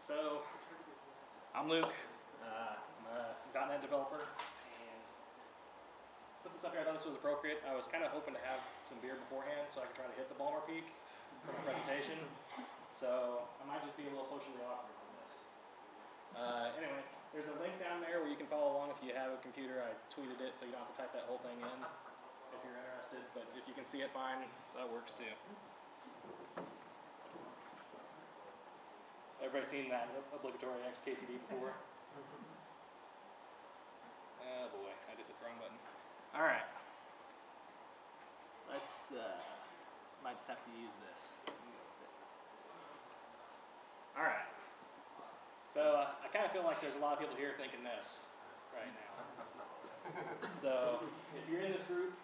So, I'm Luke. I'm a .NET developer, and put this up here. I thought this was appropriate. I was kind of hoping to have some beer beforehand so I could try to hit the Balmer Peak for my presentation. So, I might just be a little socially awkward for this. Anyway, there's a link down there where you can follow along if you have a computer. I tweeted it so you don't have to type that whole thing in if you're interested. But if you can see it fine, that works too. Everybody seen that obligatory XKCD before? Oh boy, I just hit the wrong button. All right. Let's, might just have to use this. All right. So I kind of feel like there's a lot of people here thinking this right now. So if you're in this group,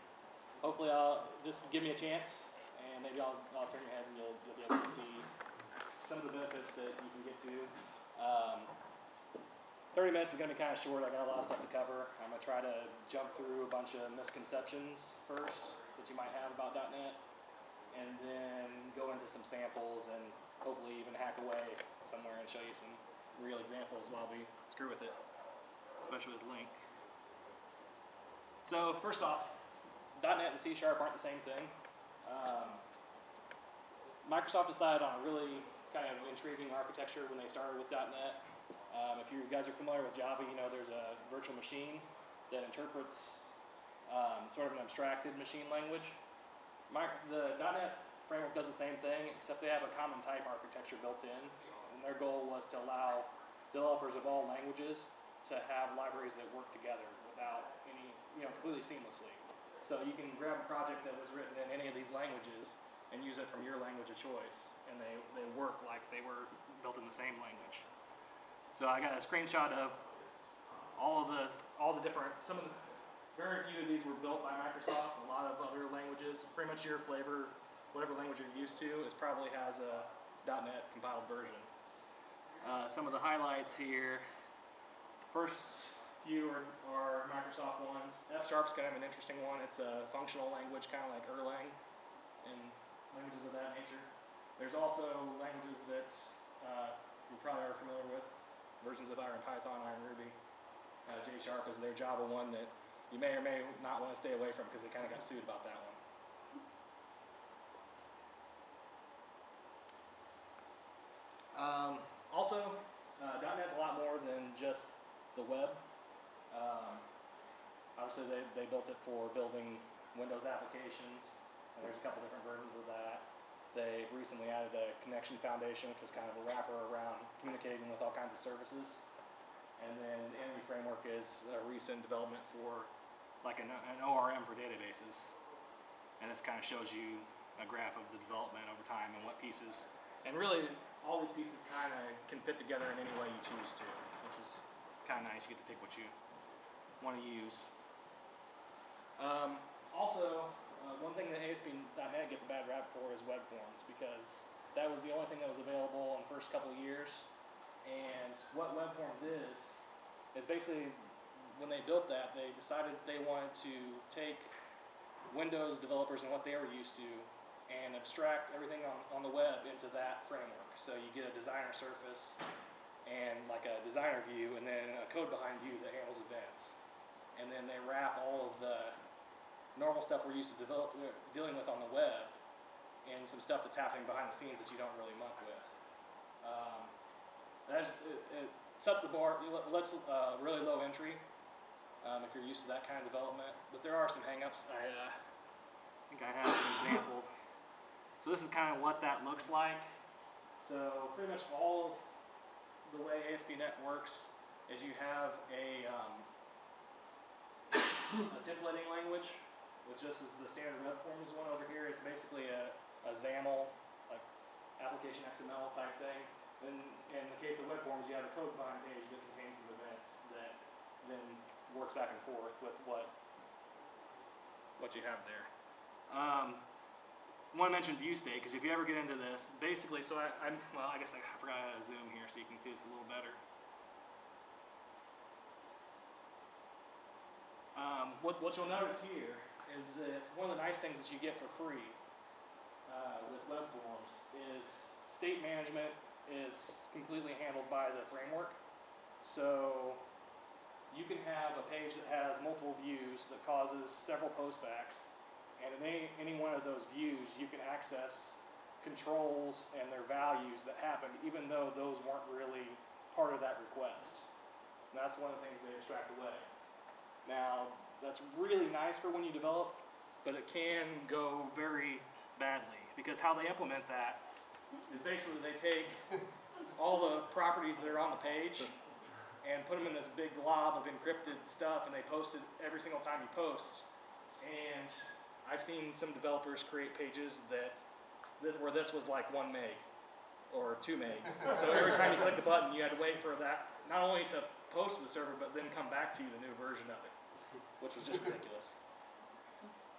hopefully I'll just give me a chance, and maybe I'll turn your head and you'll be able to see some of the benefits that you can get to. 30 minutes is going to be kind of short. I got a lot of stuff to cover. I'm going to try to jump through a bunch of misconceptions first that you might have about .NET, and then go into some samples and hopefully even hack away somewhere and show you some real examples while we screw with it, especially with Link. So first off, .NET and C# aren't the same thing. Microsoft decided on a really kind of intriguing architecture when they started with .NET. If you guys are familiar with Java, you know there's a virtual machine that interprets sort of an abstracted machine language. The .NET framework does the same thing, except they have a common type architecture built in. And their goal was to allow developers of all languages to have libraries that work together without any, completely seamlessly. So you can grab a project that was written in any of these languages and use it from your language of choice, and they work like they were built in the same language. So I got a screenshot of all the different, very few of these were built by Microsoft. A lot of other languages, pretty much your flavor, whatever language you're used to, probably has a .NET compiled version. Some of the highlights here. First few are Microsoft ones. F#'s kind of an interesting one. It's a functional language, kind of like Erlang and languages of that nature. There's also languages that you probably are familiar with, versions of Iron Python, Iron Ruby. J# is their Java one that you may or may not want to stay away from because they kind of got sued about that one. Also, .NET's a lot more than just the web. Obviously, they built it for building Windows applications, and there's a couple different versions of that. They've recently added a connection foundation, which was kind of a wrapper around communicating with all kinds of services. And then the Entity Framework is a recent development for like an ORM for databases. And this kind of shows you a graph of the development over time and what pieces. And really, all these pieces kind of can fit together in any way you choose to, which is kind of nice. You get to pick what you want to use. Also, one thing that ASP.NET gets a bad rap for is web forms, because that was the only thing that was available in the first couple of years. And what web forms is basically, when they built that, they decided they wanted to take Windows developers and what they were used to and abstract everything on the web into that framework. So you get a designer surface and like a designer view, and then a code behind view that handles events. And then they wrap all of the normal stuff we're used to dealing with on the web and some stuff that's happening behind the scenes that you don't really muck with. It sets the bar, it lets really low entry if you're used to that kind of development. But there are some hang-ups. I think I have an example. So this is kind of what that looks like. So pretty much all the way ASP.NET works is you have a templating language, which just is the standard web forms one over here. It's basically a XAML, like application XML type thing. Then in the case of web forms, you have a code behind page that contains some events that then works back and forth with what you have there. I want to mention view state, because if you ever get into this, basically, so I guess I forgot how to zoom here so you can see this a little better. What you'll notice here is that one of the nice things that you get for free with web forms is state management is completely handled by the framework. So you can have a page that has multiple views that causes several postbacks, and in any one of those views you can access controls and their values that happened even though those weren't really part of that request. And that's one of the things they abstract away. Now, that's really nice for when you develop, but it can go very badly, because how they implement that is basically they take all the properties that are on the page and put them in this big glob of encrypted stuff, and they post it every single time you post. And I've seen some developers create pages where this was like 1 meg or 2 meg. So every time you click the button, you had to wait for that not only to post to the server, but then come back to you the new version of it, which was just ridiculous.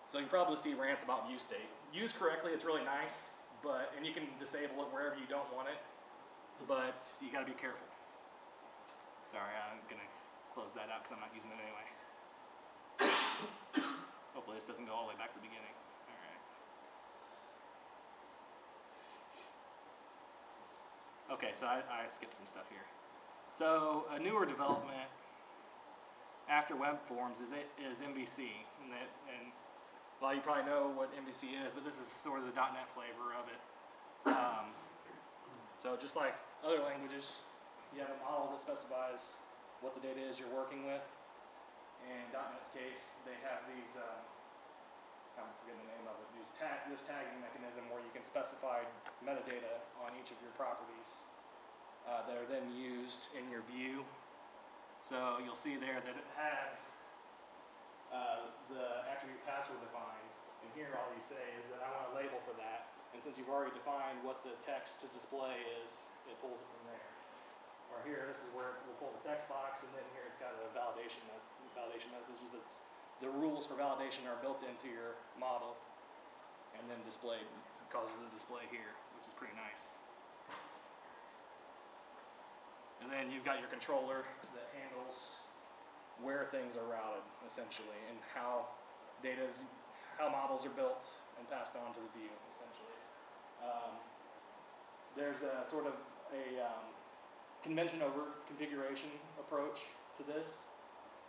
So you probably see rants about view state. Used correctly, it's really nice, and you can disable it wherever you don't want it, but you got to be careful. Sorry, I'm gonna close that out because I'm not using it anyway. Hopefully this doesn't go all the way back to the beginning. All right. Okay, so I skipped some stuff here. So a newer development after web forms is MVC, and a lot of you probably know what MVC is, but this is sort of the .NET flavor of it. So just like other languages, you have a model that specifies what the data is you're working with. In .NET's case, they have these, I'm forgetting the name of it, this tagging mechanism where you can specify metadata on each of your properties that are then used in your view. So you'll see there that it had the attribute password defined, and here all you say is that I want a label for that, and since you've already defined what the text to display is, it pulls it from there. Or here, this is where we'll pull the text box, and then here it's got a validation message that's the rules for validation are built into your model and then displayed, causes the display here, which is pretty nice. And then you've got your controller that handles where things are routed, essentially, and how models are built and passed on to the view, essentially. There's a sort of a convention over configuration approach to this.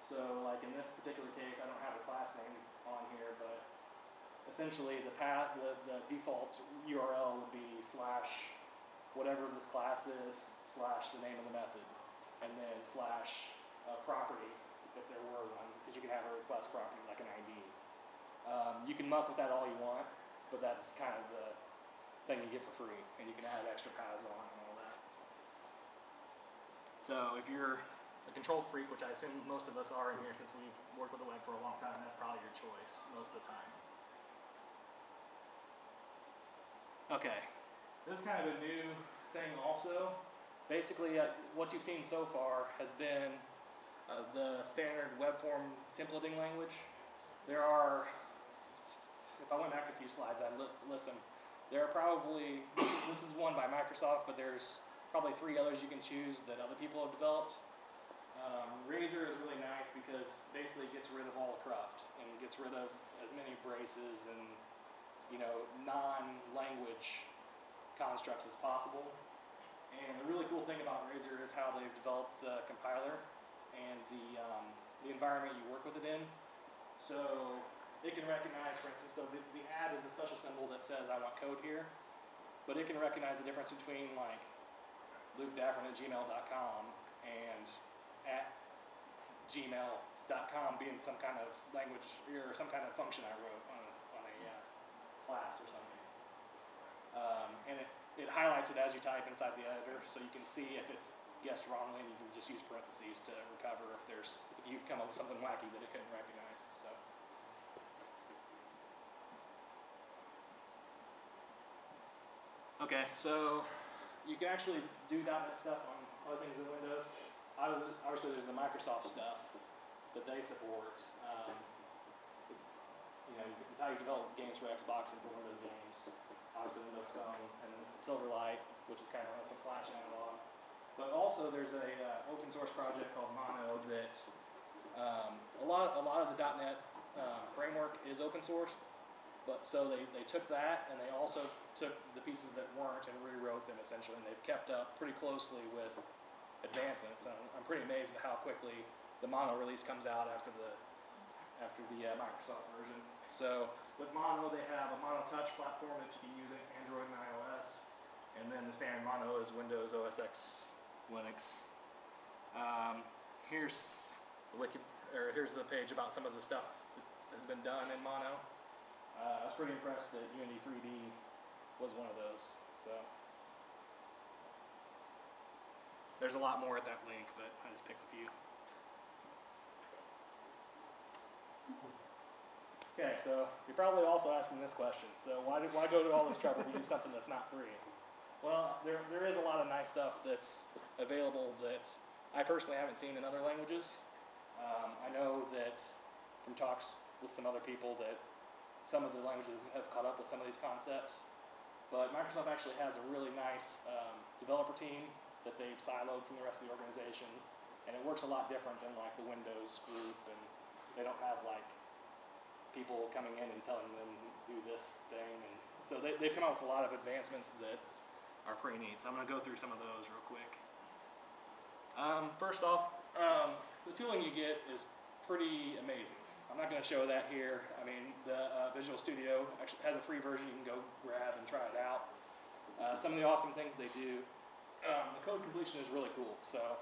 So like in this particular case, I don't have a class name on here, but essentially the default URL would be / whatever this class is / the name of the method, and then / property if there were one, because you can have a request property like an ID. You can muck with that all you want, but that's kind of the thing you get for free, and you can add extra paths on and all that. So if you're a control freak, which I assume most of us are in here since we've worked with the web for a long time, that's probably your choice most of the time. Okay, this is kind of a new thing also. Basically, what you've seen so far has been the standard web form templating language. There are, if I went back a few slides, I'd list them. There are probably, this is one by Microsoft, but there's probably 3 others you can choose that other people have developed. Razor is really nice because basically it gets rid of all the cruft and gets rid of as many braces and non-language constructs as possible. And the really cool thing about Razor is how they've developed the compiler and the environment you work with it in. So it can recognize, for instance, so the add is the special symbol that says I want code here, but it can recognize the difference between like lukedaffern@gmail.com and @gmail.com being some kind of language or some kind of function I wrote on a class or something. And it highlights it as you type inside the editor, so you can see if it's guessed wrongly, and you can just use parentheses to recover if you've come up with something wacky that it couldn't recognize. So. Okay, so you can actually do .NET stuff on other things in Windows. Obviously, there's the Microsoft stuff that they support. It's how you develop games for Xbox and for Windows games. Obviously, Windows Phone and Silverlight, which is kind of like a Flash analog. But also, there's a open source project called Mono that a lot of the .NET framework is open source, But so they took that and they also took the pieces that weren't and rewrote them essentially, and they've kept up pretty closely with advancements. And I'm pretty amazed at how quickly the Mono release comes out after the Microsoft version. So with Mono, they have a Mono Touch platform that you can use in Android and iOS, and then the standard Mono is Windows, OS X, Linux. Here's the page about some of the stuff that has been done in Mono. I was pretty impressed that Unity 3D was one of those. So there's a lot more at that link, but I just picked a few. Okay, so you're probably also asking this question. So why go to all this trouble to use something that's not free? Well, there is a lot of nice stuff that's available that I personally haven't seen in other languages. I know that from talks with some other people that some of the languages have caught up with some of these concepts. But Microsoft actually has a really nice developer team that they've siloed from the rest of the organization. And it works a lot different than like the Windows group, and they don't have like people coming in and telling them do this thing. And so they've come up with a lot of advancements that are pretty neat. So I'm going to go through some of those real quick. First off, the tooling you get is pretty amazing. I'm not going to show that here. I mean, the Visual Studio actually has a free version you can go grab and try it out. Some of the awesome things they do, the code completion is really cool. So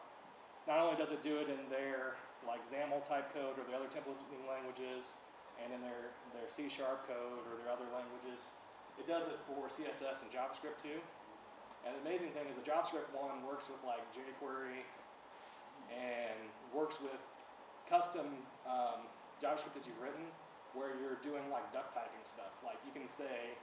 not only does it do it in their like XAML type code or the other templating languages, and in their C# code or their other languages, it does it for CSS and JavaScript too. And the amazing thing is the JavaScript one works with like jQuery and works with custom JavaScript that you've written where you're doing like duck typing stuff. Like you can say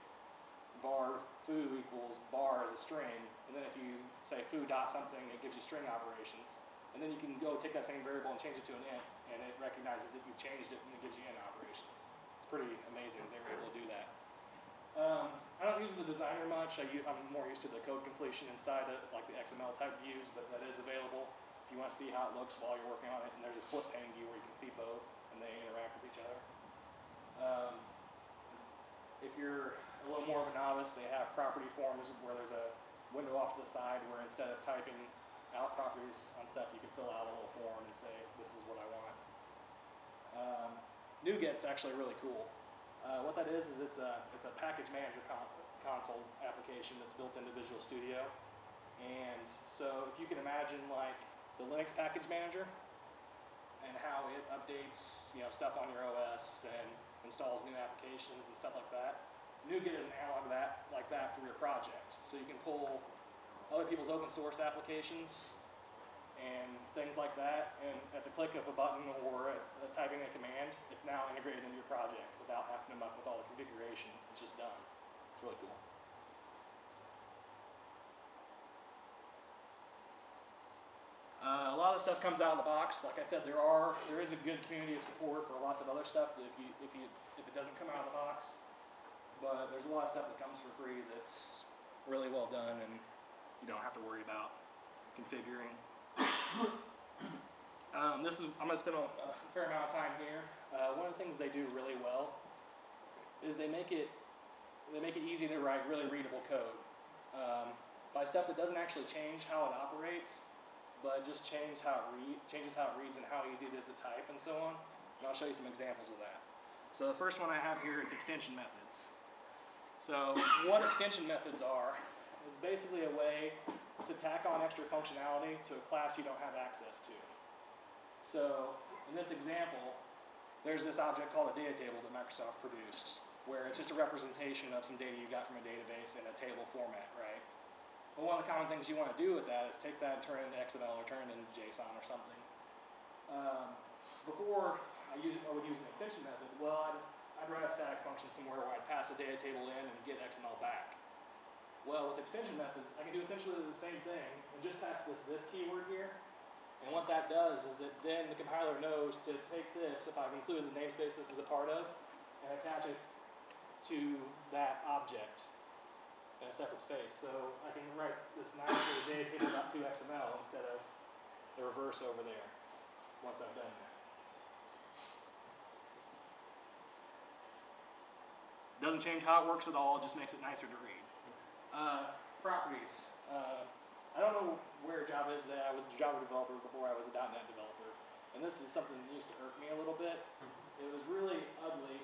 var foo equals bar as a string, and then if you say foo dot something, it gives you string operations. And then you can go take that same variable and change it to an int, and it recognizes that you've changed it and it gives you int operations. It's pretty amazing that they were able to do that. I don't use the designer much. I'm more used to the code completion inside of like the XML type views, but that is available if you want to see how it looks while you're working on it. And there's a split pane view where you can see both and they interact with each other. If you're a little more of a novice, they have property forms where there's a window off to the side where instead of typing out properties on stuff, you can fill out a little form and say, this is what I want. NuGet's actually really cool. What that is it's a package manager console application that's built into Visual Studio. And so if you can imagine like the Linux package manager and how it updates stuff on your OS and installs new applications and stuff like that, NuGet is an analog like that for your project. So you can pull other people's open source applications and things like that, and at the click of a button or typing a command, it's now integrated into your project without having to muck with all the configuration. It's just done. It's really cool. A lot of the stuff comes out of the box. Like I said, there is a good community of support for lots of other stuff if it doesn't come out of the box. But there's a lot of stuff that comes for free that's really well done, and you don't have to worry about configuring. I'm going to spend a fair amount of time here. One of the things they do really well is they make it easy to write really readable code by stuff that doesn't actually change how it operates, but just changes how it reads and how easy it is to type and so on. And I'll show you some examples of that. So the first one I have here is extension methods. So what extension methods are is basically a way to tack on extra functionality to a class you don't have access to. So in this example, there's this object called a data table that Microsoft produced, where it's just a representation of some data you got from a database in a table format, right? But one of the common things you want to do with that is take that and turn it into XML or turn it into JSON or something. Before I would use an extension method, well, I'd write a static function somewhere where I'd pass a data table in and get XML back. Well, with extension methods, I can do essentially the same thing and just pass this keyword here. And what that does is that then the compiler knows to take this, if I've included the namespace this is a part of, and attach it to that object in a separate space. So I can write this nice little data table.2xml instead of the reverse over there once I've done that. Doesn't change how it works at all, it just makes it nicer to read. Properties. I don't know where Java is today. I was a Java developer before I was a .NET developer. And this is something that used to irk me a little bit. It was really ugly,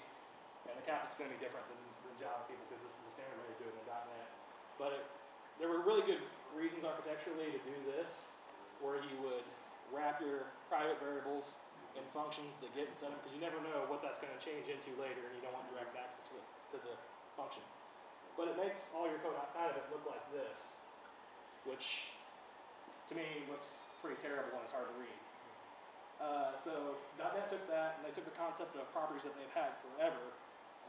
and the cap is going to be different than Java people because this is the standard way of doing it in .NET. But there were really good reasons architecturally to do this, where you would wrap your private variables in functions that get and set them, because you never know what that's going to change into later, and you don't want direct access to the function. But it makes all your code outside of it look like this, which to me looks pretty terrible and it's hard to read. So .NET took that, and they took the concept of properties that they've had forever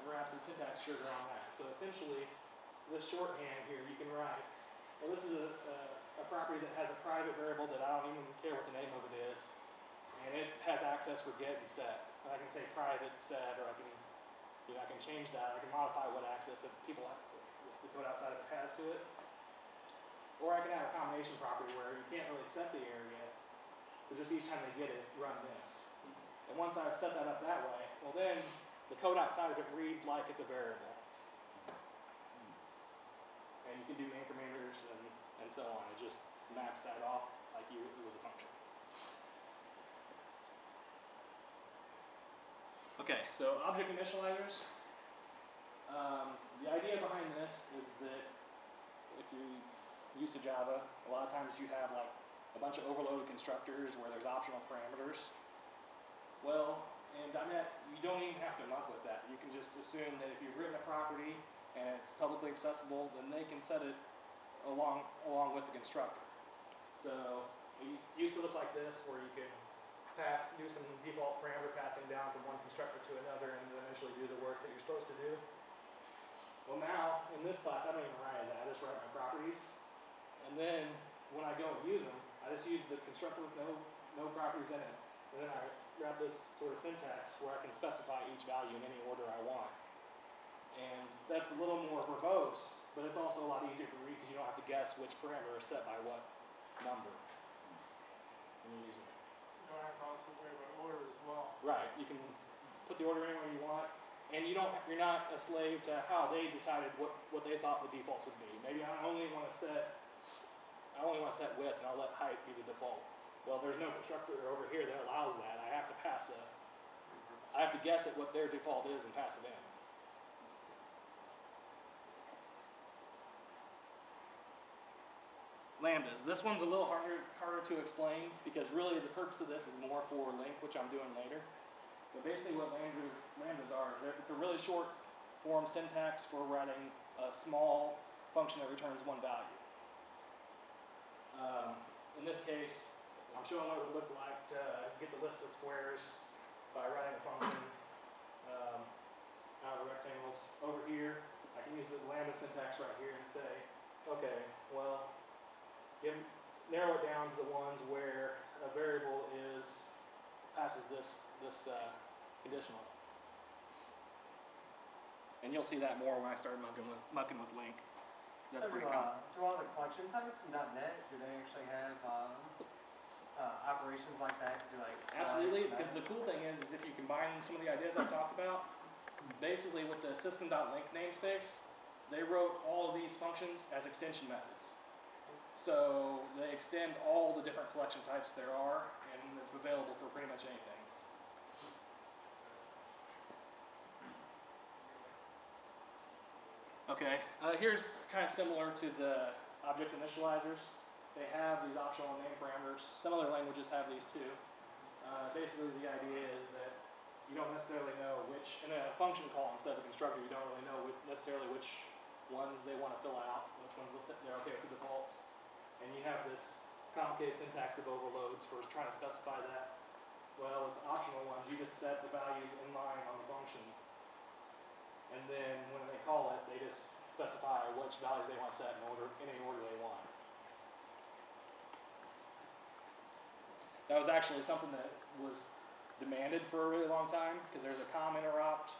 and wrapped some syntax sugar on that. So essentially, this shorthand here, you can write, well, this is a property that has a private variable that I don't even care what the name of it is, and it has access for get and set. And I can say private set, or I can change that. I can modify what access people the code outside of it has to it. Or I can have a combination property where you can't really set the area, but just each time they get it, run this. And once I've set that up that way, well then the code outside of it reads like it's a variable. And you can do incrementers and so on. It just maps that off like it was a function. Okay, so object initializers. The idea behind this is that if you're used to Java, a lot of times you have like a bunch of overloaded constructors where there's optional parameters. Well, in .NET, you don't even have to muck with that. You can just assume that if you've written a property and it's publicly accessible, then they can set it along with the constructor. So it used to look like this, where you could do some default parameter passing down from one constructor to another and then eventually do the work that you're supposed to do. Well now, in this class, I don't even write that. I just write my properties. And then when I go and use them, I just use the constructor with no properties in it. And then I wrap this sort of syntax where I can specify each value in any order I want. And that's a little more verbose, but it's also a lot easier to read because you don't have to guess which parameter is set by what number when you're using it. You don't have to also worry about order as well. Right. You can put the order anywhere you want, and you're not a slave to how they decided what they thought the defaults would be. Maybe I only want to set width, and I'll let height be the default. Well, there's no constructor over here that allows that. I have to guess at what their default is and pass it in. Lambdas. This one's a little harder to explain because really the purpose of this is more for link, which I'm doing later. But basically what lambdas are is it's a really short form syntax for writing a small function that returns one value. In this case, I'm showing what it would look like to get the list of squares by writing a function out of rectangles. Over here, I can use the lambda syntax right here and say, okay, well, narrow it down to the ones where a variable passes this conditional. And you'll see that more when I start mucking with link. That's pretty common. Do all the collection types in .NET, do they actually have operations like that to do like Absolutely, because the cool thing is if you combine some of the ideas I've talked about, basically with the system.link namespace, they wrote all of these functions as extension methods. So they extend all the different collection types there are, and it's available for pretty much anything. Okay, here's kind of similar to the object initializers. They have these optional name parameters. Some other languages have these too. Basically the idea is that you don't necessarily know which, in a function call instead of a constructor, you don't really know necessarily which ones they want to fill out, which ones they're okay with the defaults. And you have this complicated syntax of overloads for trying to specify that. Well, with optional ones, you just set the values in line on the function. And then when they call it, they just specify which values they want to set in any order they want. That was actually something that was demanded for a really long time because there's a com interrupt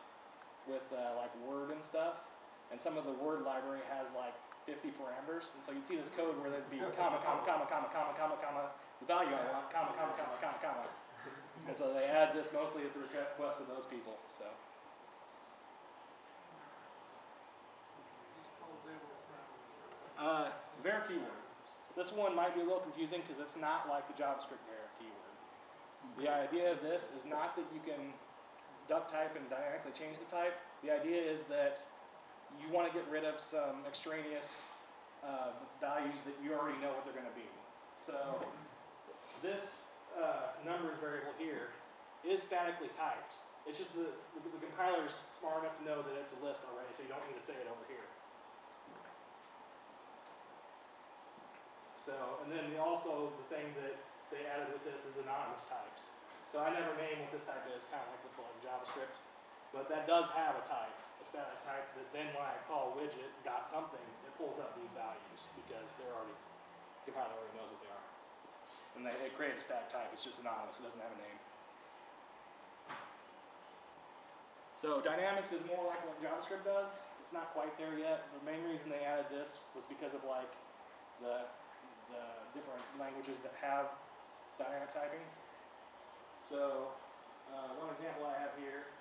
with like Word and stuff. And some of the Word library has like 50 parameters, and so you'd see this code where there'd be comma, comma, comma, comma, comma, comma, comma, the value I want, comma, comma, comma, comma, comma. And so they add this mostly at the request of those people. So generic keyword. This one might be a little confusing because it's not like the JavaScript generic keyword. The idea of this is not that you can duck type and dynamically change the type. The idea is that you want to get rid of some extraneous values that you already know what they're going to be. So this numbers variable here is statically typed. It's just that the compiler's smart enough to know that it's a list already, so you don't need to say it over here. So, and then also the thing that they added with this is anonymous types. So I never name what this type is, kind of like with like JavaScript, but that does have a type, a static type that then when I call widget dot something, it pulls up these values because they're already, the compiler already knows what they are. And they create a static type, it's just anonymous, it doesn't have a name. So dynamics is more like what JavaScript does. It's not quite there yet. The main reason they added this was because of like the different languages that have dynamic typing. So one example I have here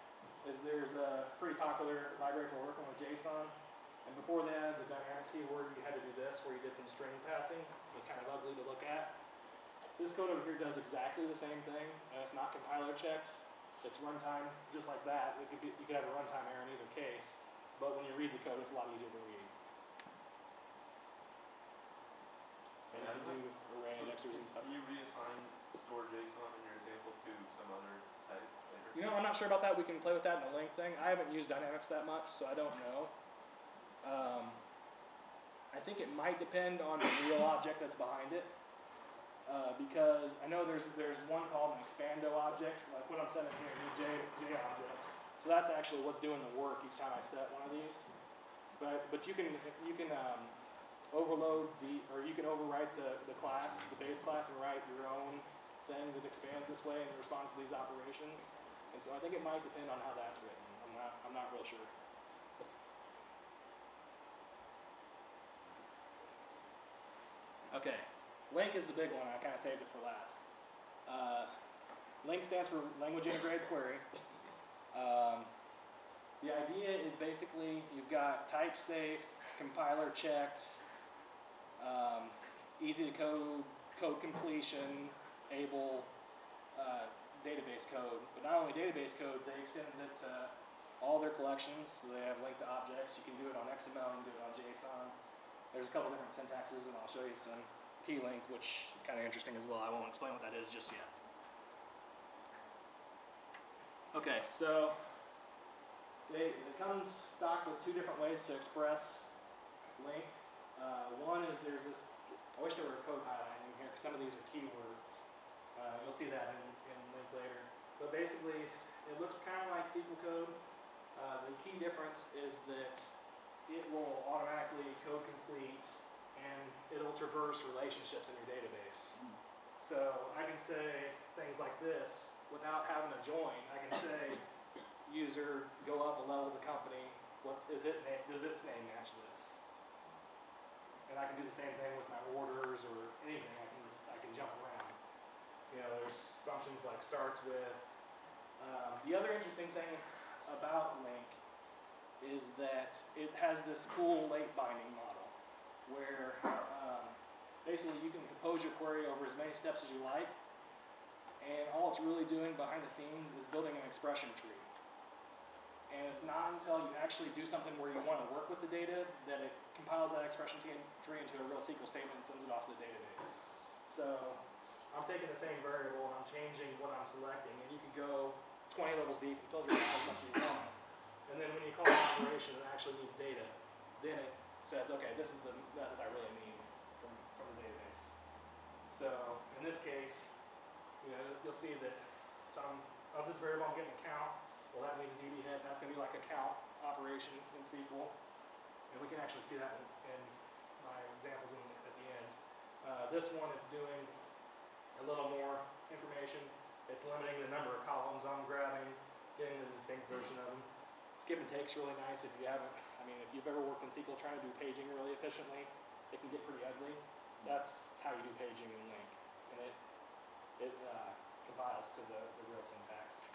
is there's a pretty popular library for working with JSON. And before they added the dynamic keyword, you had to do this where you did some string passing. It was kind of ugly to look at. This code over here does exactly the same thing, and it's not compiler checked. It's runtime just like that. It could be, you could have a runtime error in either case, but when you read the code, it's a lot easier to read. And you can do array indexers and stuff. Can you reassign store JSON in your example to some other type later? You know, I'm not sure about that. We can play with that in the link thing. I haven't used dynamics that much, so I don't know. I think it might depend on the real object that's behind it. Because I know there's one called an expando object, like what I'm setting here, the J object. So that's actually what's doing the work each time I set one of these. But you can overload you can overwrite the class, the base class, and write your own thing that expands this way and responds to these operations. And so I think it might depend on how that's written. I'm not real sure. Okay. LINQ is the big one. I kind of saved it for last. LINQ stands for Language Integrated Query. The idea is basically you've got type safe, compiler checked, easy to code, code completion, able database code. But not only database code, they extended it to all their collections. So they have linked to objects. You can do it on XML, you can do it on JSON. There's a couple different syntaxes, and I'll show you some. P-link, which is kind of interesting as well. I won't explain what that is just yet. Okay, so it comes stock with two different ways to express link. One is there's this, I wish there were a code highlighting here because some of these are keywords. You'll see that in link later. But basically, it looks kind of like SQL code. The key difference is that it will automatically code complete and it'll traverse relationships in your database. So I can say things like this without having to join. I can say, user, go up a level of the company. Does its name match this? And I can do the same thing with my orders or anything. I can jump around. You know, there's functions like starts with. The other interesting thing about LINQ is that it has this cool late binding model, where basically you can compose your query over as many steps as you like, and all it's really doing behind the scenes is building an expression tree. And it's not until you actually do something where you want to work with the data that it compiles that expression tree into a real SQL statement and sends it off to the database. So I'm taking the same variable and I'm changing what I'm selecting, and you can go 20 levels deep and filter it out as much as you want. And then when you call an operation that actually needs data, then it says, okay, this is the method I really need from the database. So in this case, you know, you'll see that some of this variable I'm getting a count. Well, that means a DB head. That's going to be like a count operation in SQL. And we can actually see that in my examples at the end. This one, it's doing a little more information. It's limiting the number of columns I'm grabbing, getting the distinct version of them. Skip and take's really nice if you haven't. I mean, if you've ever worked in SQL trying to do paging really efficiently, it can get pretty ugly. That's how you do paging in LINQ, and it compiles to the real syntax.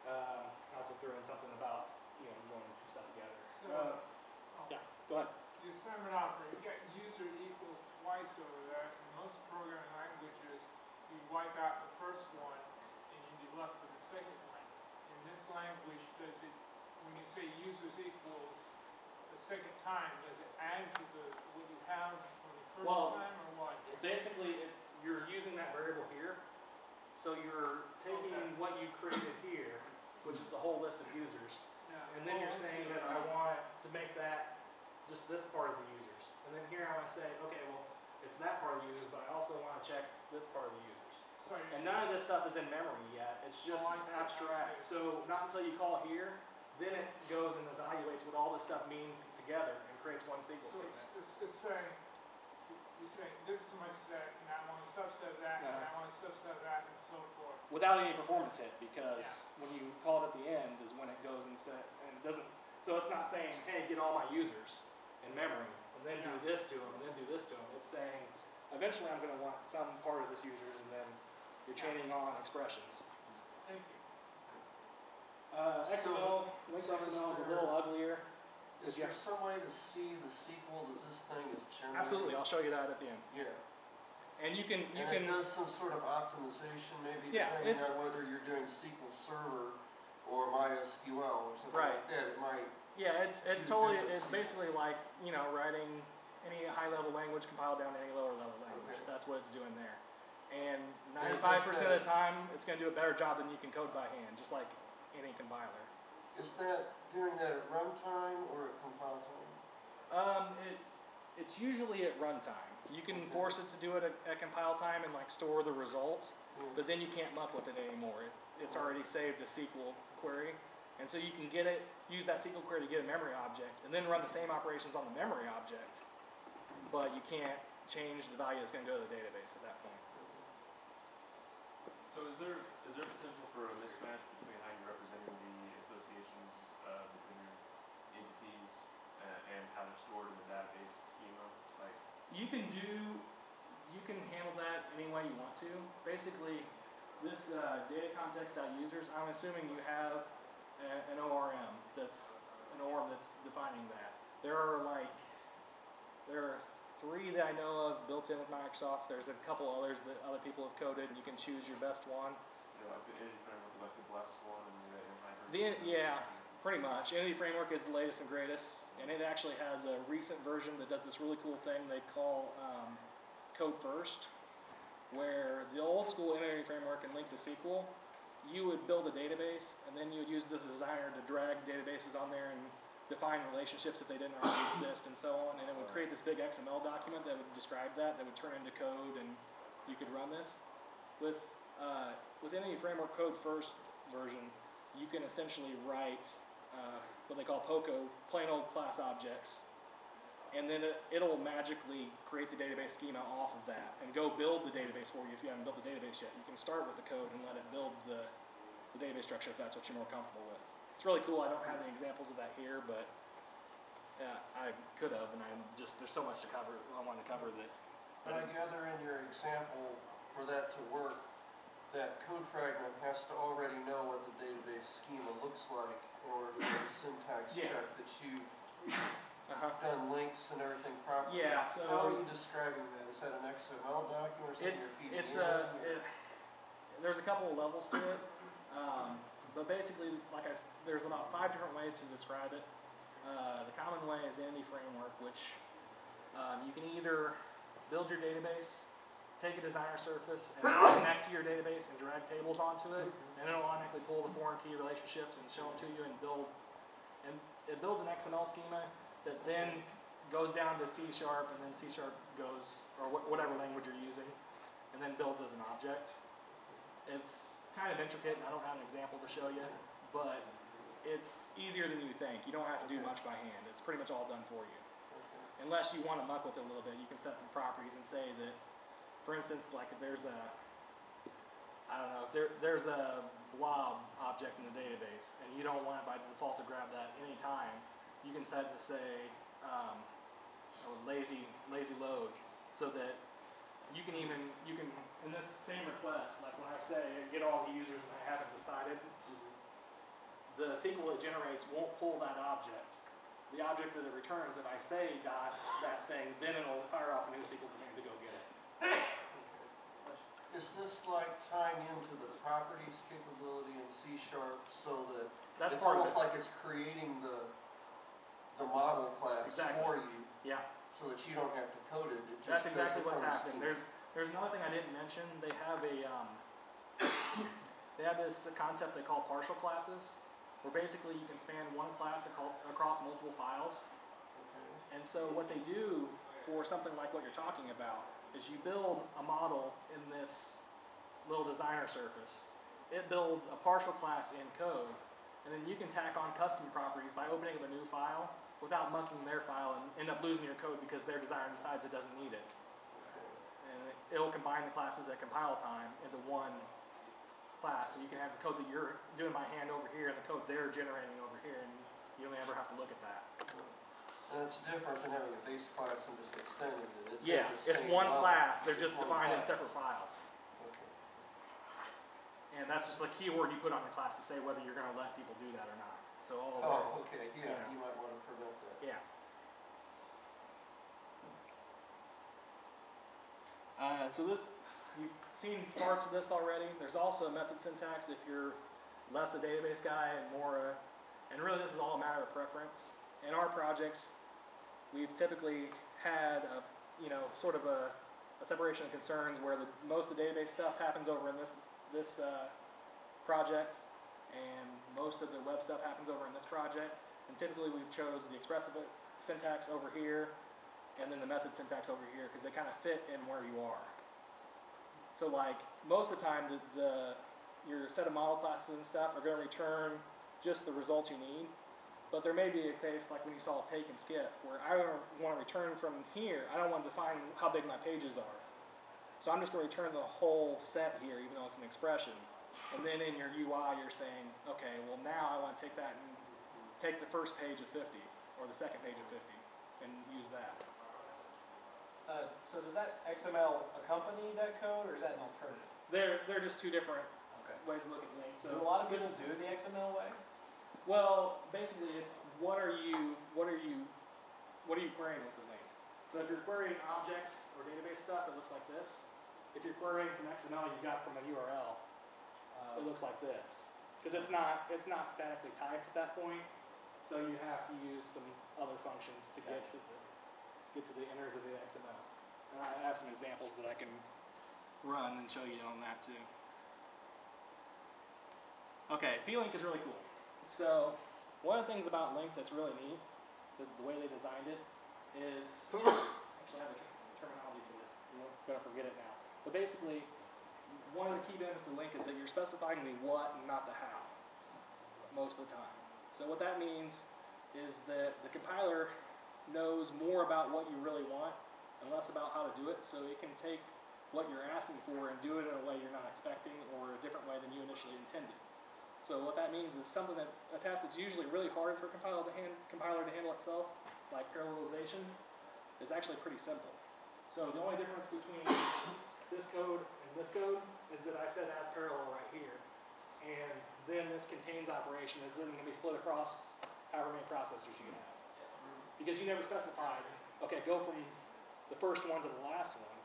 I also threw in something about joining some stuff together. So, Yeah, go ahead. the the assignment operator, you got user equals twice over that. In most programming languages, you wipe out the first one and you'd be left with the second one. In this language, does it, when you say users equals the second time, does it add to the what you have from the first Well, time or what? Basically, you're using that variable here. So you're taking Okay. what you created here, which is the whole list of users, Yeah. and then Oh, you're I saying see. that I want to make that just this part of the users. And then here I want to say, okay, well, it's that part of the users, but I also want to check this part of the users. So you're And none of this stuff is in memory yet. It's just Oh, I see, I abstract. see. So not until you call here, then it goes and evaluates what all this stuff means together and creates one SQL So statement. it's saying, you're saying, this is my set, and I want a subset of that, and I want a subset of that, and so forth. Without any performance hit, because when you call it at the end is when it goes and set, and it doesn't, so it's not saying, hey, get all my users in memory, and then do this to them, and then do this to them. It's saying, eventually I'm going to want some part of this users, and then you're chaining on expressions. Thank you. XML, linked XML is a little uglier. Is there some way to see the sequel that this thing is generating? Absolutely, I'll show you that at the end. Yeah. And you can, And it does some sort of optimization, maybe Yeah, depending it's- on whether you're doing SQL Server or MySQL or something Right. like that. It might. yeah, it's do totally, different it's basically like, you know, writing any high level language compiled down to any lower level language. Okay. That's what it's doing there. And And it 95% of does the time, it's going to do a better job than you can code by hand, just like any compiler. Is that doing that at runtime or at compile time? It's usually at runtime. You can force it to do it at compile time and like store the result, but then you can't muck with it anymore. It's already saved a SQL query, and so you can get it, use that SQL query to get a memory object, and then run the same operations on the memory object, but you can't change the value that's going to go to the database at that point. So is there potential for a mismatch between how you're representing the associations between your entities and how they're stored in the database schema? Like, You can handle that any way you want to. Basically, this data context.users, I'm assuming you have an ORM that's defining that. There are 3 that I know of built in with Microsoft. There's a couple others that other people have coded, and you can choose your best one. you know, like the Entity Framework, like the blessed one, and Yeah, pretty much. Entity Framework is the latest and greatest, and it actually has a recent version that does this really cool thing they call Code First, where the old school Entity Framework and Link to SQL, you would build a database, and then you would use the designer to drag databases on there and define relationships if they didn't already exist, and so on, and it would create this big XML document that would describe that would turn into code, and you could run this. With Entity Framework Code First version, you can essentially write what they call POCO, plain old class objects, and then it'll magically create the database schema off of that and go build the database for you if you haven't built the database yet. You can start with the code and let it build the database structure if that's what you're more comfortable with. It's really cool. I don't have any examples of that here, but I could have, and there's so much to cover. I want to cover that. But I gather in your example, for that to work, that code fragment has to already know what the database schema looks like in order to do a syntax Yeah. check that you've Uh-huh. done links and everything properly. Yeah, How are so you describing that? Is that an XML document or something you're feeding in? There's a couple of levels to it, but basically, there's about 5 different ways to describe it. The common way is Entity Framework, which you can either build your database, take a designer surface, and connect to your database and drag tables onto it, and it'll automatically pull the foreign key relationships and show them to you and it builds an XML schema that then goes down to C#, and then C# goes, or whatever language you're using, and then builds as an object. It's kind of intricate, and I don't have an example to show you, but it's easier than you think. You don't have to do much by hand. It's pretty much all done for you. Unless you want to muck with it a little bit, you can set some properties and say that, for instance, like if there's there's a blob object in the database, and you don't want it by default to grab that any time, you can set it to say lazy load, so that you can in this same request, like when I say get all the users and I haven't decided, the SQL it generates won't pull that object the object that it returns, if I say dot that thing, then it'll fire off a new SQL command to go get it. Is this like tying into the properties capability in C# so that That's it's part of almost it. like it's creating the model class Exactly. for you, Yeah, so that you don't have to code it? It just that's does exactly it what's from the happening. scheme. There's another thing I didn't mention. They have a they have this concept they call partial classes, where basically you can span one class across multiple files. Okay. And so what they do for something like what you're talking about is you build a model in this little designer surface. It builds a partial class in code, and then you can tack on custom properties by opening up a new file without mucking their file and end up losing your code because their designer decides it doesn't need it. And it'll combine the classes at compile time into one class, so you can have the code that you're doing by hand over here and the code they're generating over here, and you only ever have to look at that. And it's different than having a base class and just extending it. It's Yeah, at the it's same one level. class. They're just One defined in class. separate files. Okay. And that's just a keyword you put on your class to say whether you're going to let people do that or not. So all of Oh, okay, yeah, Yeah. you might want to prevent that. yeah. You've seen parts of this already. There's also a method syntax if you're less a database guy and more and really this is all a matter of preference. In our projects, we've typically had a, sort of a separation of concerns where most of the database stuff happens over in this project, and most of the web stuff happens over in this project. And typically we've chose the expressive syntax over here, and then the method syntax over here, because they kind of fit in where you are. So like most of the time, your set of model classes and stuff are going to return just the results you need. But there may be a case like when you saw take and skip, where I want to return from here. I don't want to define how big my pages are. So I'm just going to return the whole set here, even though it's an expression. And then in your UI, you're saying, okay, well now I want to take that and take the first page of 50 or the second page of 50 and use that. So does that XML accompany that code, or is that an alternative? They're just two different Okay. ways to look at links. So Do a lot of this people is- do the XML way? Well, basically, it's what are you querying with the link? So if you're querying objects or database stuff, it looks like this. If you're querying some XML you got from a URL, it looks like this, because it's not statically typed at that point. So you have to use some other functions to get to the inners of the XML. And I have some examples that I can run and show you on that too. Okay, p-link is really cool. So one of the things about Link that's really neat, the way they designed it, is actually I have a terminology for this. I'm gonna forget it now. But basically, one of the key benefits of Link is that you're specifying the what and not the how most of the time. So what that means is that the compiler knows more about what you really want and less about how to do it, so it can take what you're asking for and do it in a way you're not expecting or a different way than you initially intended. So what that means is something a task that's usually really hard for a compiler to handle itself, like parallelization, is actually pretty simple. So the only difference between this code and this code is that I said as parallel right here, and then this contains operation is then going to be split across however many processors you have. Because you never specified, okay, go from the first one to the last one.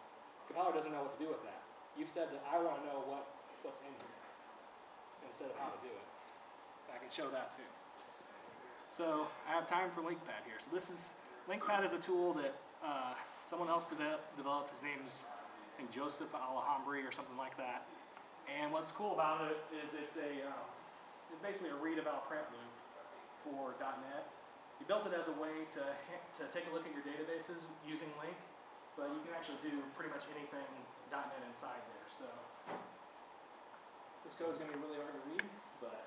Compiler doesn't know what to do with that. You've said that I want to know what's in here instead of how to do it. I can show that too. So I have time for LinkPad here. So LinkPad is a tool that someone else developed. His name's, I think, Joseph Alhambri or something like that. And what's cool about it is it's basically a read about print loop for .NET. He built it as a way to take a look at your databases using Link, but you can actually do pretty much anything .NET inside there. So this code is going to be really hard to read, but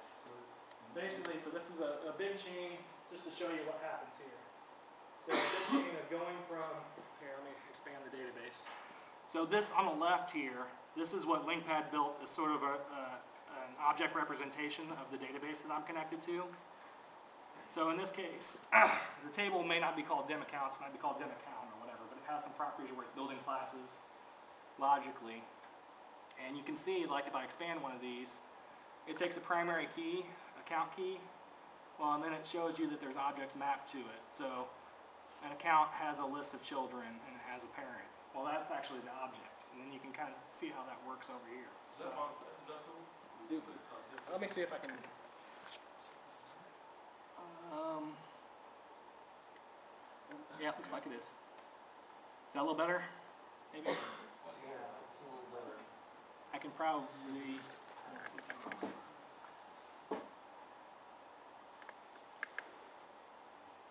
basically, so this is a big chain just to show you what happens here. So a big chain of going from, here, let me expand the database. So this on the left here, this is what LinkPad built as sort of an object representation of the database that I'm connected to. So in this case, the table may not be called dim accounts, it might be called dim account or whatever, but it has some properties where it's building classes logically. And you can see, like if I expand one of these, it takes a primary key, account key, Well, and then it shows you that there's objects mapped to it. So an account has a list of children and it has a parent. Well, that's actually the object. And then you can kind of see how that works over here. Is that adjustable? Let me see if I can. Yeah, it looks like it is. Is that a little better? Maybe. Yeah, it's a little better. I can probably. Let's see if I can-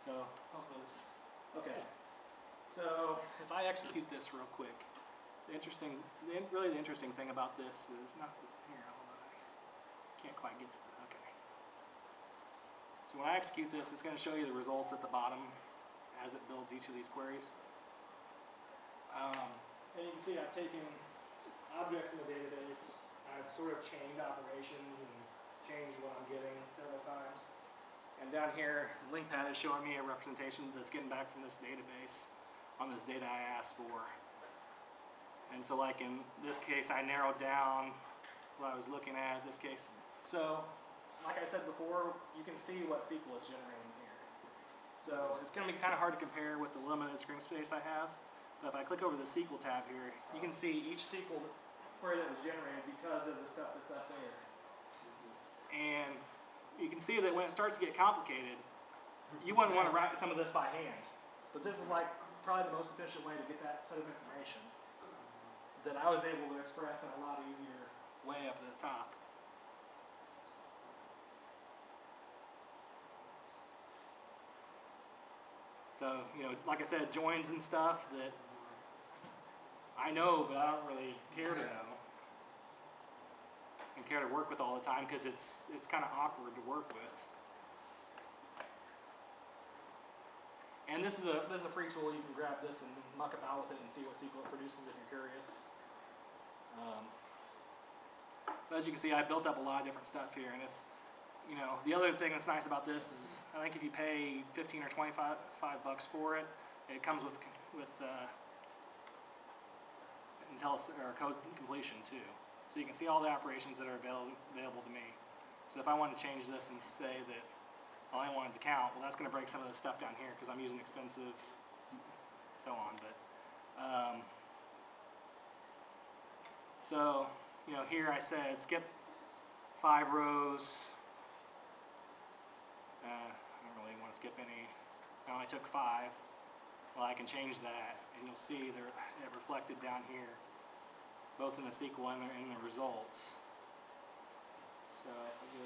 So, okay. So if I execute this real quick, really the interesting thing about this is not here. Hold on, I can't quite get to this. Okay. So when I execute this, it's going to show you the results at the bottom as it builds each of these queries. And you can see I've taken objects from the database. I've sort of chained operations and changed what I'm getting several times. And down here, LinkPad is showing me a representation that's getting back from this database on this data I asked for. And so like in this case, I narrowed down what I was looking at in this case. So, like I said before, you can see what SQL is generating here. So it's going to be kind of hard to compare with the limited screen space I have. But if I click over the SQL tab here, you can see each SQL query that was generated because of the stuff that's up there. And you can see that when it starts to get complicated, you wouldn't want to write some of this by hand. But this is like probably the most efficient way to get that set of information that I was able to express in a lot easier way up at the top. So, you know, like I said, joins and stuff that I know, but I don't really care to know and care to work with all the time because it's kind of awkward to work with. And this is a free tool. You can grab this and muck about with it and see what SQL it produces if you're curious. But as you can see, I built up a lot of different stuff here, and if you know, the other thing that's nice about this is I think if you pay 15 or 25 bucks for it, it comes with code completion too. So you can see all the operations that are available to me. So if I want to change this and say that I only wanted to count, well, that's going to break some of the stuff down here because I'm using expensive, so on. But so you know, here I said skip 5 rows. I don't really want to skip any. I only took 5. Well, I can change that, and you'll see they're reflected down here, both in the SQL and in the results. So if I go,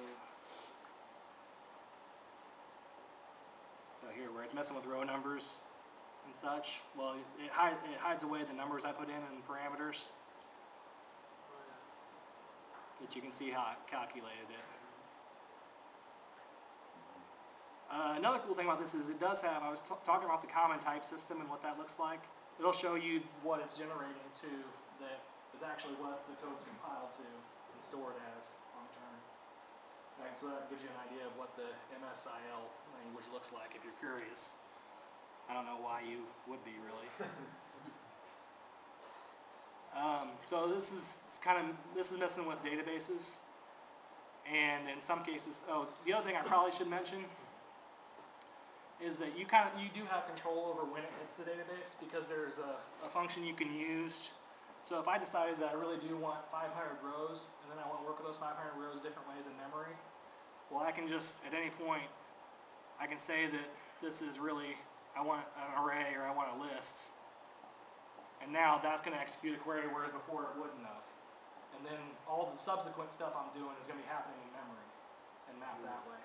so here where it's messing with row numbers and such, well, it hides away the numbers I put in parameters, but you can see how it calculated it. Another cool thing about this is it does have, I was talking about the common type system and what that looks like. It'll show you what it's generating to that is actually what the code's compiled to and stored as on turn. Right, so that gives you an idea of what the MSIL language looks like if you're curious. I don't know why you would be really. So this is messing with databases. And in some cases, the other thing I probably should mention is that you do have control over when it hits the database because there's a function you can use. So if I decided that I really do want 500 rows and then I want to work with those 500 rows different ways in memory, well, I can just at any point I can say that this is really, I want an array or I want a list, and now that's going to execute a query whereas before it wouldn't have. And then all the subsequent stuff I'm doing is going to be happening in memory and mapped that way.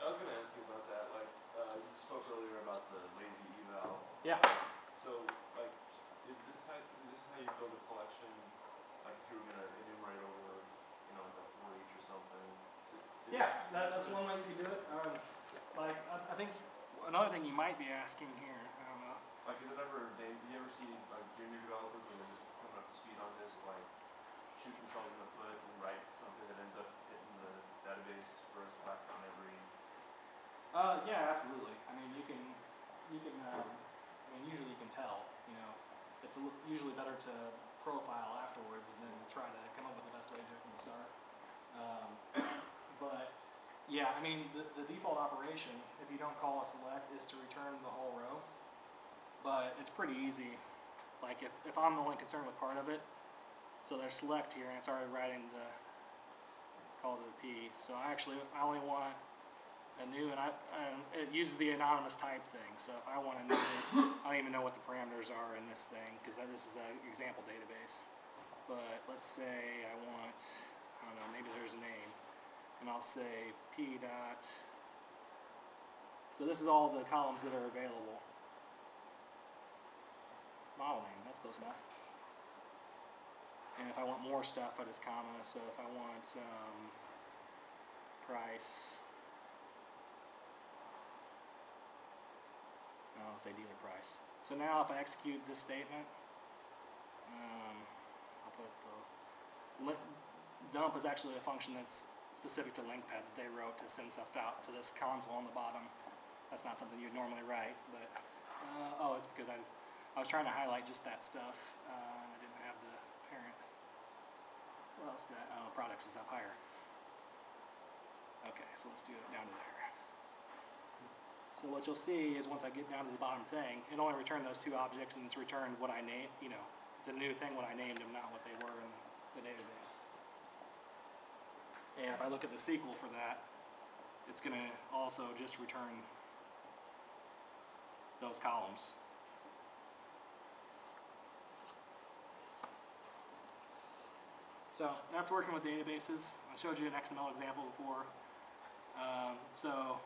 I was going to ask you about that. Like, you spoke earlier about the lazy eval. Yeah. So, like, is this how you build a collection? Like, if you were going to enumerate over, you know, like for each or something? Yeah, that's one way you can do it. Like, I think another thing you might be asking here, I don't know. Like, is it ever, do you ever see, like, junior developers when they're just coming up to speed on this, like, shoot themselves in the foot and write something that ends up hitting the database for a select on every... Yeah, absolutely. I mean, you can, I mean, usually you can tell, you know. It's usually better to profile afterwards than try to come up with the best way to do it from the start. But yeah, I mean, the default operation, if you don't call a select, is to return the whole row. But it's pretty easy. Like if I'm only concerned with part of it, so there's select here, and it's already writing the call to the P. So I only want a new, and it uses the anonymous type thing. So if I want a new, I don't even know what the parameters are in this thing, because this is an example database. But let's say I want, I don't know, maybe there's a name, and I'll say P dot. So this is all the columns that are available. Model name, that's close enough. And if I want more stuff, I just comma. So if I want price, I'll say dealer price. So now if I execute this statement, I'll put the dump is actually a function that's specific to LinkPad that they wrote to send stuff out to this console on the bottom. That's not something you'd normally write, but oh, it's because I was trying to highlight just that stuff. I didn't have the parent. What else? That products is up higher. Okay, so let's do it down to there. So what you'll see is once I get down to the bottom thing, it only returned those two objects, and it's returned what I named. You know, it's a new thing when I named them, not what they were in the database. And if I look at the SQL for that, it's going to also just return those columns. So that's working with databases. I showed you an XML example before. So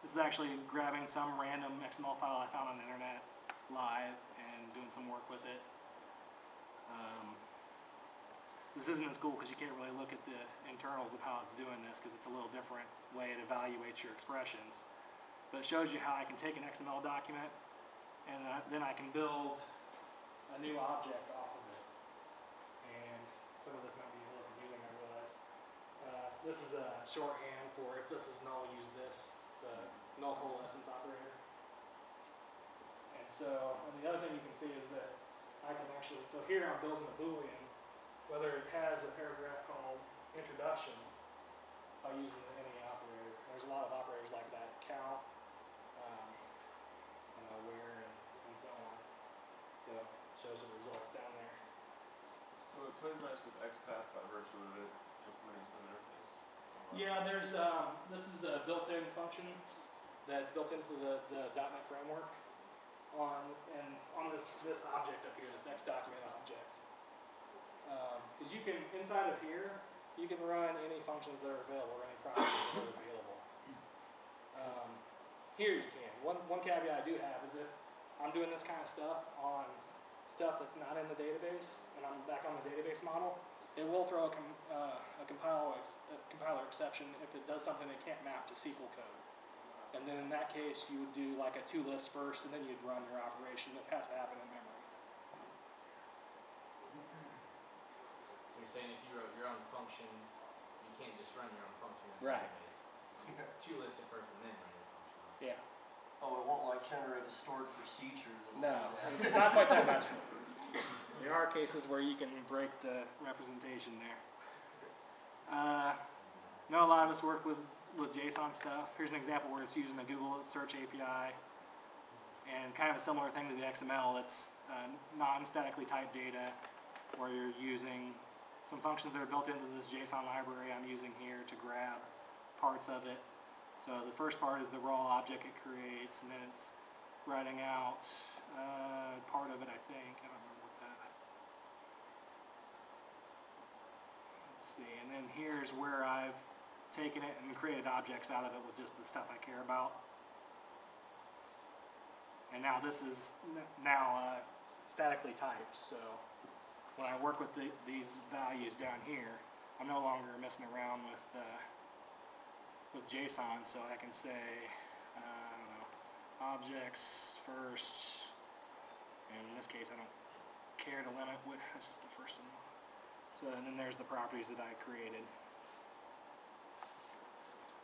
this is actually grabbing some random XML file I found on the internet live and doing some work with it. This isn't as cool because you can't really look at the internals of how it's doing this, because it's a little different way it evaluates your expressions. But it shows you how I can take an XML document and then I can build a new object off of it. And some of this might be a little confusing, I realize. This is a shorthand for if this is null, use this. It's a null coalescence operator. And so, and the other thing you can see is that I can actually, so here I'm building a Boolean, whether it has a paragraph called introduction, I'll use any operator. There's a lot of operators like that, count, where, and so on. So it shows the results down there. So it plays nice with XPath by virtue of it implementing some interface. Yeah, there's this is a built-in function that's built into the .NET framework on this object up here, this XDocument object. Because you can, inside of here, you can run any functions that are available or any properties that are available. Here you can. One caveat I do have is if I'm doing this kind of stuff on stuff that's not in the database, and I'm back on the database model, it will throw a compiler exception if it does something that can't map to SQL code. And then in that case, you would do like a toList first, and then you'd run your operation that has to happen in memory. So you're saying if you wrote your own function, you can't just run your own function in the Right. database. Toolist it first and then run your function. Yeah. Oh, it won't like generate a stored procedure. No, it's not quite that much. There are cases where you can break the representation there. Know a lot of us work with JSON stuff. Here's an example where it's using the Google Search API, and kind of a similar thing to the XML. It's non-statically typed data, where you're using some functions that are built into this JSON library I'm using here to grab parts of it. So the first part is the raw object it creates, and then it's writing out part of it, I think. I don't remember what that. Let's see, and then here's where I've taken it and created objects out of it with just the stuff I care about. And now this is now statically typed, so when I work with these values down here, I'm no longer messing around with JSON, so I can say, I don't know, objects first, and in this case I don't care to limit, that's just the first one. So, and then there's the properties that I created.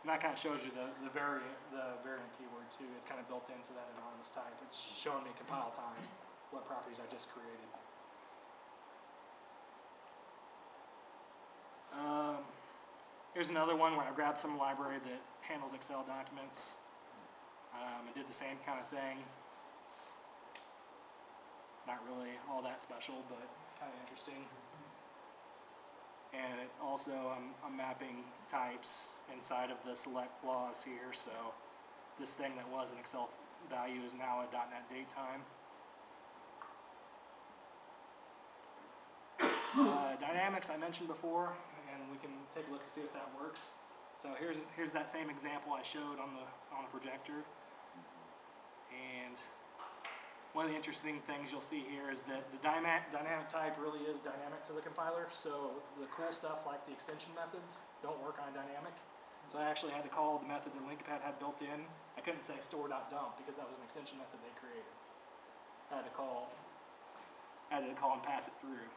And that kind of shows you the variant keyword too. It's kind of built into that anonymous type. It's showing me compile time, what properties I just created. Here's another one where I grabbed some library that handles Excel documents and did the same kind of thing. Not really all that special, but kind of interesting. And it also, I'm mapping types inside of the select clause here, so this thing that was an Excel value is now a .NET datetime. Dynamics I mentioned before, and we can take a look and see if that works. So here's that same example I showed on the projector. And one of the interesting things you'll see here is that the dynamic type really is dynamic to the compiler. So the cool stuff like the extension methods don't work on dynamic. So I actually had to call the method that LinkPad had built in. I couldn't say store.dump because that was an extension method they created. I had to call and pass it through.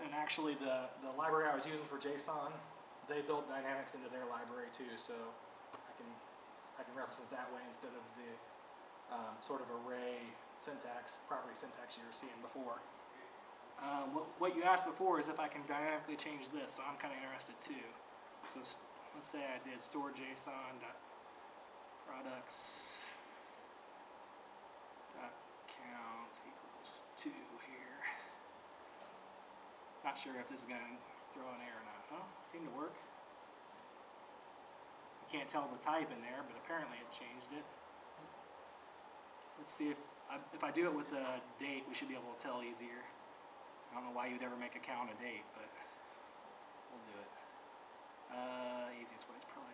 And actually the library I was using for JSON, they built dynamics into their library too, so I can reference it that way instead of the sort of array syntax, property syntax you were seeing before. What you asked before is if I can dynamically change this, so I'm kind of interested too. So let's say I did store JSON products count equals 2 here. Not sure if this is going to throw an error or not. Oh, it seemed to work. You can't tell the type in there, but apparently it changed it. Let's see if I do it with a date, we should be able to tell easier. I don't know why you'd ever make a count a date, but we'll do it. Easiest way is probably.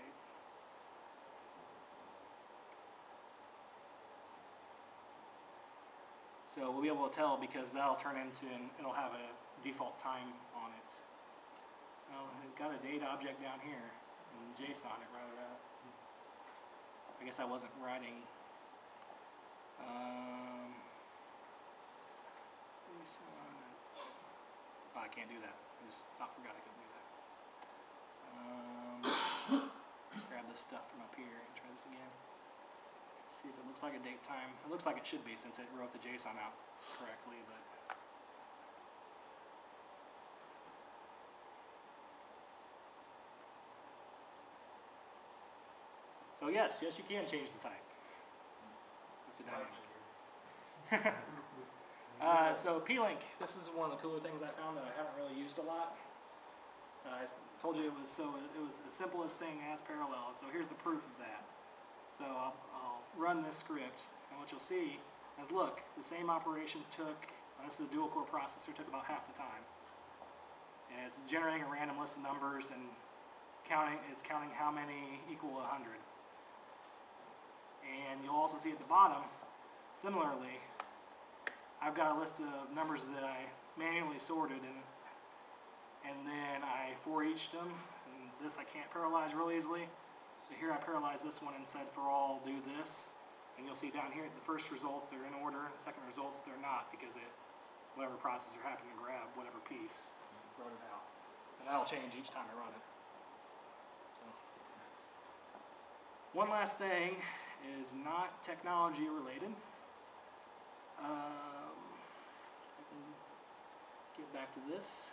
So we'll be able to tell because that'll turn into, it'll have a default time on it. Oh, it got a date object down here in JSON, it wrote it out. I guess I wasn't writing. I can't do that. I just forgot I couldn't do that. Grab this stuff from up here and try this again. See if it looks like a date time. It looks like it should be since it wrote the JSON out correctly, but so yes, you can change the type with the dynamic. So P-Link, this is one of the cooler things I found that I haven't really used a lot. I told you it was as simple as saying as parallel. So here's the proof of that. So I'll run this script, and what you'll see is, look, the same operation took, this is a dual core processor, took about half the time. And it's generating a random list of numbers and it's counting how many equal 100. And you'll also see at the bottom, similarly, I've got a list of numbers that I manually sorted and then I for eached them. And this I can't parallelize real easily. But here I parallelized this one and said for all do this. And you'll see down here the first results they're in order, and the second results they're not because whatever processor happened to grab whatever piece wrote it out. And that'll change each time I run it. So. One last thing is not technology related. I can get back to this.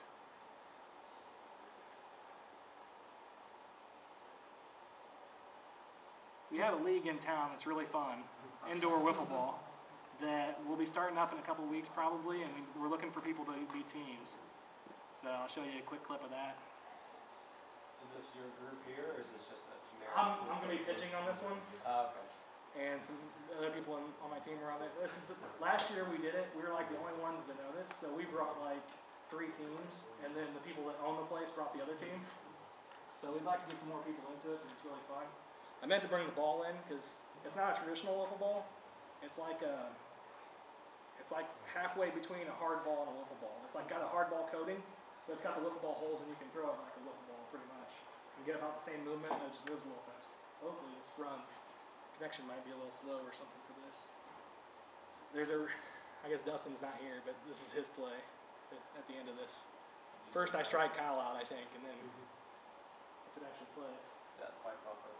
We have a league in town that's really fun, indoor wiffle ball, that will be starting up in a couple of weeks probably, and we're looking for people to be teams. So I'll show you a quick clip of that. Is this your group here, or is this just a generic? I'm going to be pitching on this one. Okay. And some other people on my team were on it. Last year we did it. We were like the only ones to notice, so we brought like 3 teams, and then the people that own the place brought the other team. So we'd like to get some more people into it because it's really fun. I meant to bring the ball in because it's not a traditional wiffle ball. It's like halfway between a hard ball and a wiffle ball. It's like got a hard ball coating, but it's got the wiffle ball holes, and you can throw it like a wiffle ball pretty much. You get about the same movement, and it just moves a little faster. So hopefully this runs. Connection might be a little slow or something for this. There's I guess Dustin's not here, but this is his play at the end of this. First I strike Kyle out, I think, and then if it actually plays. That pipe buffer.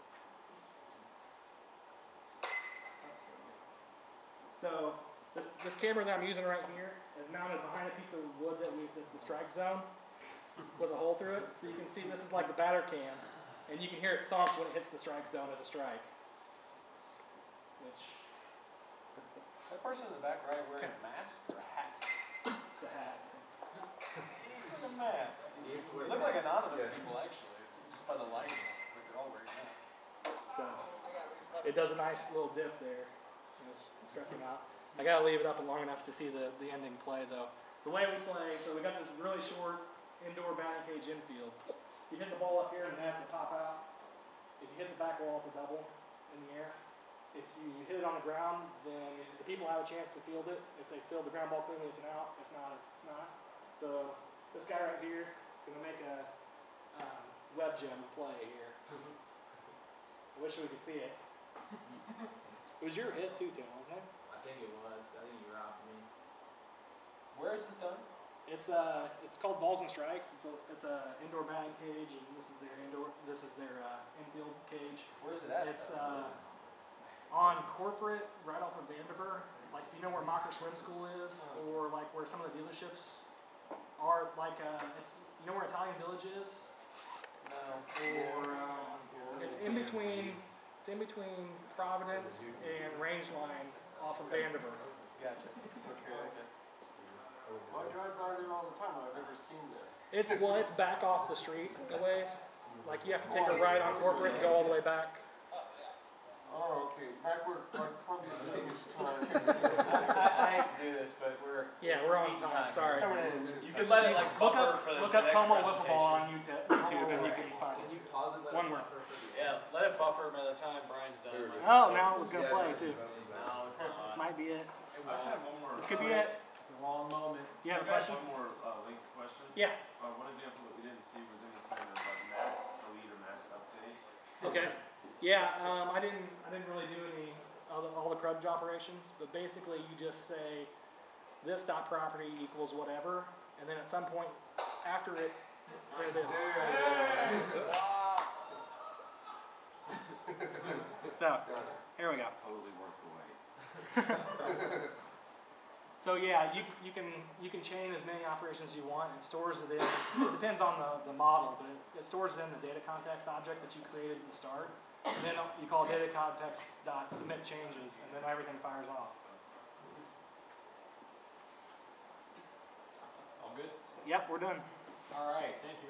So This camera that I'm using right here is mounted behind a piece of wood that's the strike zone with a hole through it. So you can see this is like the batter cam, and you can hear it thump when it hits the strike zone as a strike. Which That person in the back right wearing a mask or a hat? it's a hat. He's in a mask. They look like anonymous people actually, just by the lighting. Like they're all wearing masks. So it does a nice little dip there. Stretching out. I gotta leave it up long enough to see the ending play though. The way we play, so we got this really short indoor batting cage infield. You hit the ball up here and that's a pop out. If you hit the back wall, it's a double in the air. If you hit it on the ground, then the people have a chance to field it. If they field the ground ball cleanly, it's an out. If not, it's not. So this guy right here gonna make a web gem play here. I wish we could see it. It was your hit too, Tim, wasn't it? I think it was. I think you robbed me. Where is this done? It's called Balls and Strikes. It's a indoor batting cage, and this is their infield cage. Where is it at? It's on Corporate, right off of Vandiver. It's like, you know where Mocker Swim School is, or like where some of the dealerships are. Like you know where Italian Village is? No. Or it's in between. It's in between Providence and Rangeline off of Vandiver. Gotcha. Okay. Well, I drive by there all the time, I've never seen that. It's back off the street a ways. Like you have to take a right on Corporate and go all the way back. Oh, okay, back where, like Columbia City is time. I hate to do this, but we're on time. Sorry. You could let it like buffer for the look up next Como presentation. Wiffle Ball on YouTube, and you can find Can it. you pause it? Let One it more. buffer for the- Yeah, let it buffer by the time Brian's done. Oh, now it was gonna play too. No, it's not. This might be it. I actually have one more. This could be it. Wrong moment. You have a I got question? one more linked question. Yeah. One example that we didn't see was any kind of like mass delete or mass update. Okay. Yeah. I didn't really do any all the CRUD operations, but basically you just say this dot property equals whatever, and then at some point after it, there it is. So here we go. Totally worked away. So yeah, you can chain as many operations as you want and stores it in. It depends on the model, but it stores it in the data context object that you created at the start. And then you call data context dot submit changes, and then everything fires off. All good? Yep, we're done. All right, thank you